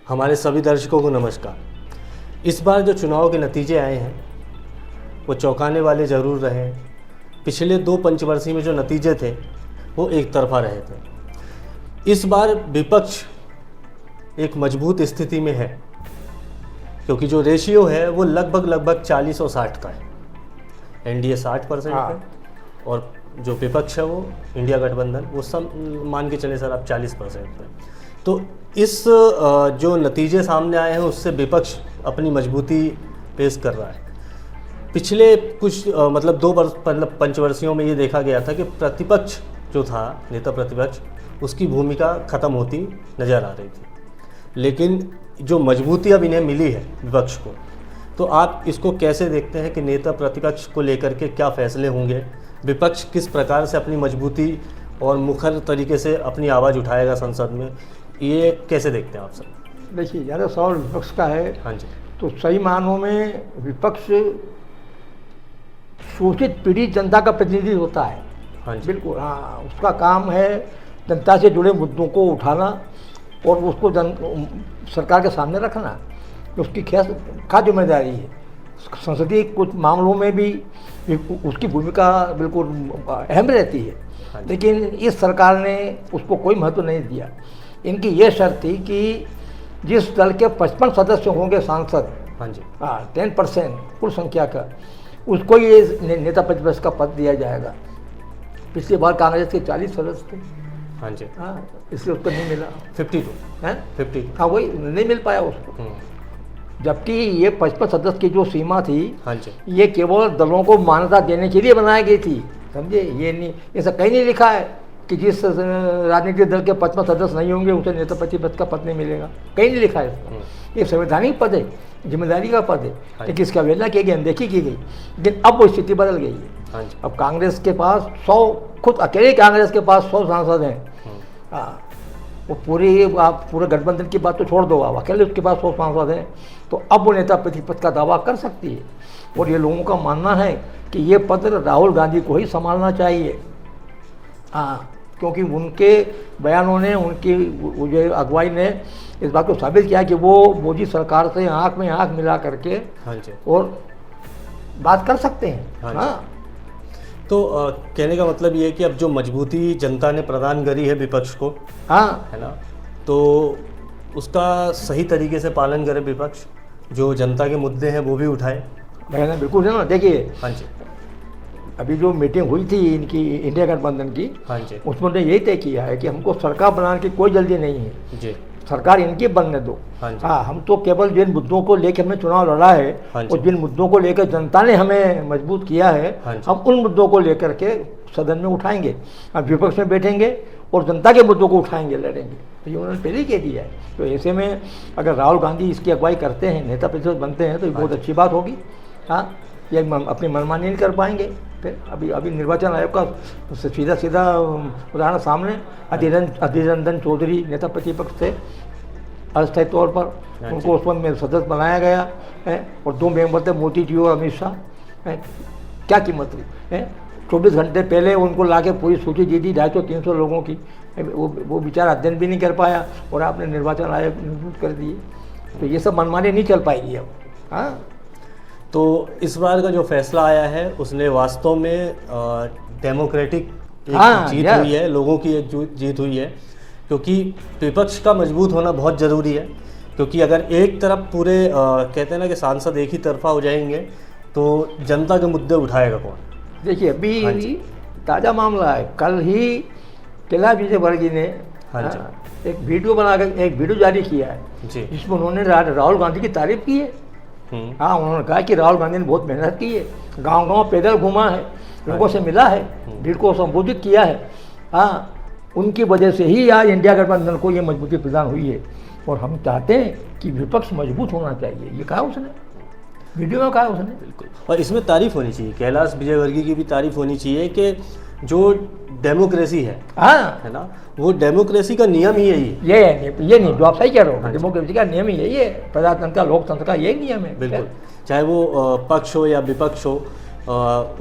हमारे सभी दर्शकों को नमस्कार। इस बार जो चुनाव के नतीजे आए हैं वो चौंकाने वाले ज़रूर रहे हैं। पिछले 2 पंचवर्षीय में जो नतीजे थे वो एक तरफा रहे थे। इस बार विपक्ष एक मजबूत स्थिति में है क्योंकि जो रेशियो है वो लगभग 40 और 60 का है। एनडीए 60% है और जो विपक्ष है वो इंडिया गठबंधन वो सब मान के चले सर आप 40% पे। तो इस जो नतीजे सामने आए हैं उससे विपक्ष अपनी मजबूती पेश कर रहा है। पिछले कुछ मतलब 2 वर्ष मतलब पंचवर्षीयों में ये देखा गया था कि प्रतिपक्ष जो था, नेता प्रतिपक्ष, उसकी भूमिका ख़त्म होती नज़र आ रही थी। लेकिन जो मजबूती अब इन्हें मिली है विपक्ष को, तो आप इसको कैसे देखते हैं कि नेता प्रतिपक्ष को लेकर के क्या फैसले होंगे? विपक्ष किस प्रकार से अपनी मजबूती और मुखर तरीके से अपनी आवाज़ उठाएगा संसद में, ये कैसे देखते हैं आप सर? देखिए, ज़्यादा सवाल विपक्ष का है। हाँ जी। तो सही मानों में विपक्ष शोषित पीड़ित जनता का प्रतिनिधि होता है। हाँ जी, बिल्कुल, हाँ, उसका काम है जनता से जुड़े मुद्दों को उठाना और उसको सरकार के सामने रखना, उसकी क्या जिम्मेदारी है। संसदीय कुछ मामलों में भी उसकी भूमिका बिल्कुल अहम रहती है। हाँ जी। लेकिन इस सरकार ने उसको कोई महत्व नहीं दिया। इनकी ये शर्त थी कि जिस दल के 55 सदस्य होंगे सांसद, हाँ जी, 10% कुल संख्या का, उसको ये नेता प्रतिपक्ष का पद दिया जाएगा। पिछली बार कांग्रेस के 40 सदस्य थे। हाँ जी, इसलिए उसको नहीं मिला। 52 है 52। हाँ, वही नहीं मिल पाया उसको। जबकि ये 55 सदस्य की जो सीमा थी, हाँ जी, ये केवल दलों को मान्यता देने के लिए बनाई गई थी, समझे। ये नहीं, ऐसा कहीं नहीं लिखा है कि जिस राजनीतिक दल के 55 सदस्य नहीं होंगे उसे नेता प्रतिपक्ष का पद नहीं मिलेगा। कहीं नहीं लिखा है इसका। ये संवैधानिक पद है, जिम्मेदारी का पद है। लेकिन इसकी अवहेलना की गई, अनदेखी की गई। लेकिन अब वो स्थिति बदल गई है। हाँ जी, अब कांग्रेस के पास 100, खुद अकेले कांग्रेस के पास 100 सांसद हैं। हाँ, वो आप पूरे गठबंधन की बात तो छोड़ दो, आप अकेले उसके पास 100 सांसद हैं। तो अब वो नेता प्रतिपक्ष का दावा कर सकती है। और ये लोगों का मानना है कि ये पद राहुल गांधी को ही संभालना चाहिए। हाँ, क्योंकि उनके बयानों ने, उनकी जो अगुवाई ने इस बात को साबित किया कि वो मोदी सरकार से आंख में आंख मिला करके हाँ जी, और बात कर सकते हैं। हाँ, तो कहने का मतलब ये है कि अब जो मजबूती जनता ने प्रदान करी है विपक्ष को, हाँ, है ना, तो उसका सही तरीके से पालन करे विपक्ष, जो जनता के मुद्दे हैं वो भी उठाए। मैंने बिल्कुल है ना। देखिए, हाँ जी, अभी जो मीटिंग हुई थी इनकी इंडिया गठबंधन की, हाँ जी, उसमें ने यही तय किया है कि हमको सरकार बनाने की कोई जल्दी नहीं है। जी, सरकार इनकी बनने दो। हाँ जी, हाँ, हम तो केवल जिन मुद्दों को लेकर हमने चुनाव लड़ा है हाँ जी, और जिन मुद्दों को लेकर जनता ने हमें मजबूत किया है, हाँ जी, हम उन मुद्दों को लेकर के सदन में उठाएंगे। हम विपक्ष में बैठेंगे और जनता के मुद्दों को उठाएंगे, लड़ेंगे। तो ये उन्होंने पहले ही कह दिया है। तो ऐसे में अगर राहुल गांधी इसकी अगुवाई करते हैं, नेता प्रतिपक्ष बनते हैं, तो ये बहुत अच्छी बात होगी। हाँ, ये अपनी मनमानी नहीं कर पाएंगे। फिर अभी निर्वाचन आयोग का सीधा उदाहरण सामने, अधीर रंजन चौधरी नेता प्रतिपक्ष थे अस्थायी तौर पर, उनको उस पर सदस्य बनाया गया है। और 2 मेंबर थे, मोदी जी और अमित शाह। क्या कीमत है? 24 घंटे पहले उनको लाके पूरी सूची दी थी 250-300 लोगों की। वो बेचारा अध्ययन भी नहीं कर पाया और आपने निर्वाचन आयोग नियुक्त कर दिए। तो ये सब मनमानी नहीं चल पाएगी अब। हाँ, तो इस बार का जो फैसला आया है उसने वास्तव में डेमोक्रेटिक जीत हुई है, लोगों की एक जीत हुई है। क्योंकि विपक्ष का मजबूत होना बहुत ज़रूरी है। क्योंकि अगर एक तरफ पूरे कहते हैं ना कि सांसद एक ही तरफा हो जाएंगे तो जनता के मुद्दे उठाएगा कौन? देखिए, अभी ताज़ा मामला है। कल ही कैलाश विजयवर्गीय ने एक वीडियो बनाकर एक वीडियो जारी किया है जी, जिसमें उन्होंने राहुल गांधी की तारीफ की है। हाँ, उन्होंने कहा कि राहुल गांधी ने बहुत मेहनत की है, गांव-गांव पैदल घूमा है, लोगों से मिला है, भीड़ को संबोधित किया है। हाँ, उनकी वजह से ही आज इंडिया गठबंधन को ये मजबूती प्रदान हुई है। और हम चाहते हैं कि विपक्ष मजबूत होना चाहिए। ये कहा उसने, वीडियो में कहा उसने। बिल्कुल, और इसमें तारीफ होनी चाहिए, कैलाश विजयवर्गीय की भी तारीफ होनी चाहिए कि जो डेमोक्रेसी है, हाँ, है ना, वो डेमोक्रेसी का नियम ही यही है। ये नहीं, जो आप सही कह रहे हो, डेमोक्रेसी का नियम ही यही है। प्रजातंत्र का, लोकतंत्र का यही नियम है। बिल्कुल, चाहे वो पक्ष हो या विपक्ष हो,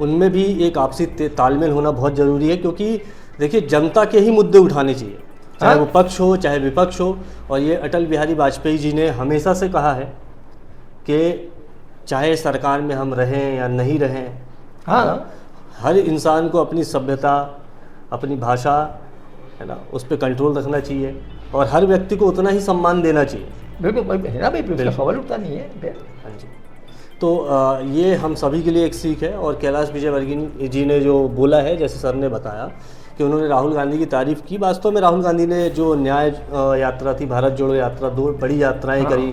उनमें भी एक आपसी तालमेल होना बहुत ज़रूरी है। क्योंकि देखिए, जनता के ही मुद्दे उठाने चाहिए। चाहे हाँ? वो पक्ष हो चाहे विपक्ष हो। और ये अटल बिहारी वाजपेयी जी ने हमेशा से कहा है कि चाहे सरकार में हम रहें या नहीं रहें, हाँ, हर इंसान को अपनी सभ्यता, अपनी भाषा, है ना, उस पर कंट्रोल रखना चाहिए और हर व्यक्ति को उतना ही सम्मान देना चाहिए। बिल्कुल भाई, है ना भाई, उसका सवाल उठता नहीं है। हाँ जी। तो ये हम सभी के लिए एक सीख है। और कैलाश विजयवर्गीय जी ने जो बोला है, जैसे सर ने बताया कि उन्होंने राहुल गांधी की तारीफ़ की, वास्तव में राहुल गांधी ने जो न्याय यात्रा थी, भारत जोड़ो यात्रा, 2 बड़ी यात्राएं हाँ। करी,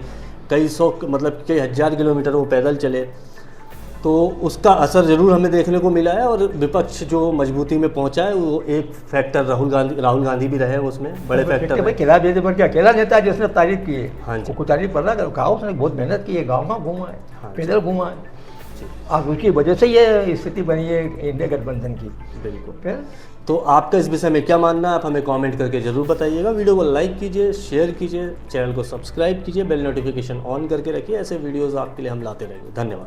कई सौ मतलब कई हज़ार किलोमीटर वो पैदल चले, तो उसका असर ज़रूर हमें देखने को मिला है। और विपक्ष जो मजबूती में पहुंचा है, वो एक फैक्टर राहुल गांधी भी रहे उसमें, बड़े फैक्टर भाई हैं। कैलाश विजयवर्गीय अकेला नेता है जिसने तारीफ की है। हाँ जी। को तारीफ कर रहा है, कहा उसने बहुत मेहनत की है, गाँव घूमा है, हाँ जी। पैदल घूमा है, जी, और उसकी वजह से ये स्थिति बनी है इंडिया गठबंधन की। बिल्कुल। फिर तो आपका इस विषय में क्या मानना है, आप हमें कमेंट करके ज़रूर बताइएगा। वीडियो को लाइक कीजिए, शेयर कीजिए, चैनल को सब्सक्राइब कीजिए, बेल नोटिफिकेशन ऑन करके रखिए। ऐसे वीडियोस आपके लिए हम लाते रहेंगे। धन्यवाद।